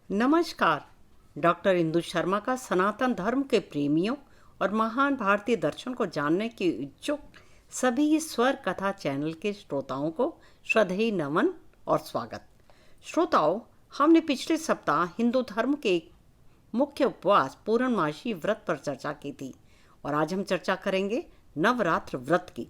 नमस्कार। डॉक्टर इंदु शर्मा का सनातन धर्म के प्रेमियों और महान भारतीय दर्शन को जानने के इच्छुक सभी स्वर कथा चैनल के श्रोताओं को श्रद्धेय नमन और स्वागत। श्रोताओं, हमने पिछले सप्ताह हिंदू धर्म के एक मुख्य उपवास पूर्णमासी व्रत पर चर्चा की थी और आज हम चर्चा करेंगे नवरात्र व्रत की।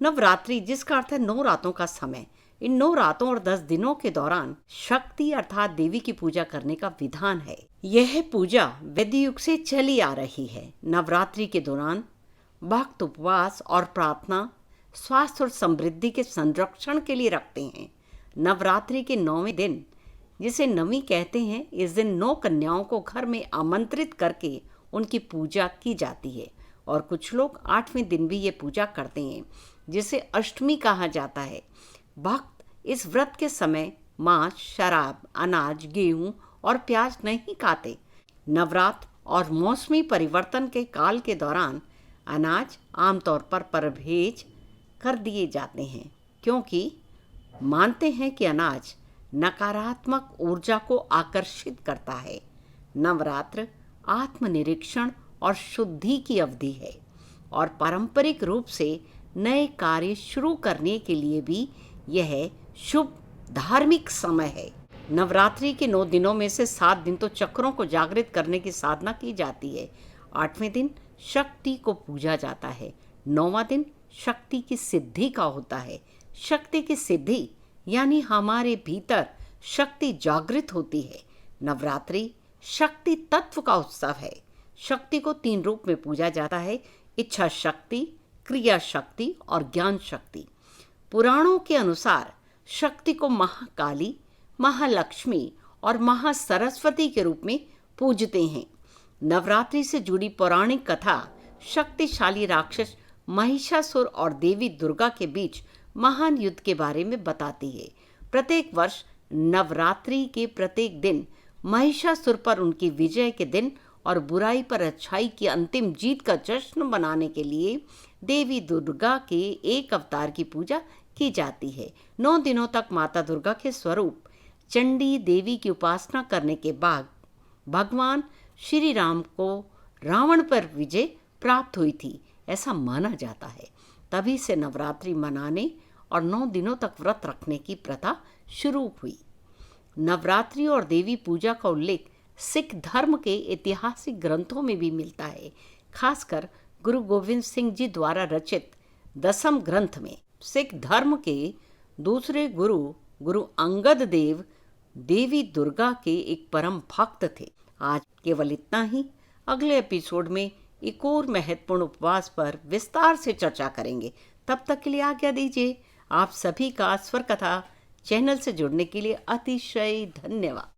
नवरात्रि, जिसका अर्थ है 9 रातों का समय, इन 9 रातों और 10 दिनों के दौरान शक्ति अर्थात देवी की पूजा करने का विधान है। यह पूजा वैदिक युग से चली आ रही है। नवरात्रि के दौरान भक्त उपवास और प्रार्थना स्वास्थ्य और समृद्धि के संरक्षण के लिए रखते हैं। नवरात्रि के 9वें दिन, जिसे नवमी कहते हैं, इस दिन 9 कन्याओं को घर में आमंत्रित करके उनकी पूजा की जाती है और कुछ लोग 8वें दिन भी ये पूजा करते हैं, जिसे अष्टमी कहा जाता है। भक्त इस व्रत के समय मांस, शराब, अनाज, गेहूं और प्याज नहीं खाते। नवरात्र और मौसमी परिवर्तन के काल के दौरान अनाज आमतौर पर परहेज कर दिए जाते हैं, क्योंकि मानते हैं कि अनाज नकारात्मक ऊर्जा को आकर्षित करता है। नवरात्र आत्मनिरीक्षण और शुद्धि की अवधि है और पारंपरिक रूप से नए कार्य शुरू करने के लिए भी यह शुभ धार्मिक समय है। नवरात्रि के 9 दिनों में से 7 दिन तो चक्रों को जागृत करने की साधना की जाती है। 8वें दिन शक्ति को पूजा जाता है। 9वां दिन शक्ति की सिद्धि का होता है। शक्ति की सिद्धि यानी हमारे भीतर शक्ति जागृत होती है। नवरात्रि शक्ति तत्व का उत्सव है। शक्ति को 3 रूप में पूजा जाता है: इच्छा शक्ति, क्रिया शक्ति और ज्ञान शक्ति। पुराणों के अनुसार शक्ति को महाकाली, महालक्ष्मी और महासरस्वती के रूप में पूजते हैं। नवरात्रि से जुड़ी पौराणिक कथा शक्तिशाली राक्षस महिषासुर और देवी दुर्गा के बीच महान युद्ध के बारे में बताती है। प्रत्येक वर्ष नवरात्रि के प्रत्येक दिन महिषासुर पर उनकी विजय के दिन और बुराई पर अच्छाई की अंतिम जीत का जश्न मनाने के लिए देवी दुर्गा के एक अवतार की पूजा की जाती है। 9 दिनों तक माता दुर्गा के स्वरूप चंडी देवी की उपासना करने के बाद भगवान श्री राम को रावण पर विजय प्राप्त हुई थी, ऐसा माना जाता है। तभी से नवरात्रि मनाने और 9 दिनों तक व्रत रखने की प्रथा शुरू हुई। नवरात्रि और देवी पूजा का उल्लेख सिख धर्म के ऐतिहासिक ग्रंथों में भी मिलता है, खासकर गुरु गोविंद सिंह जी द्वारा रचित 10वें ग्रंथ में। सिख धर्म के दूसरे गुरु अंगद देव देवी दुर्गा के एक परम भक्त थे। आज केवल इतना ही। अगले एपिसोड में एक और महत्वपूर्ण उपवास पर विस्तार से चर्चा करेंगे। तब तक के लिए आज्ञा दीजिए। आप सभी का स्वर कथा चैनल से जुड़ने के लिए अतिशय धन्यवाद।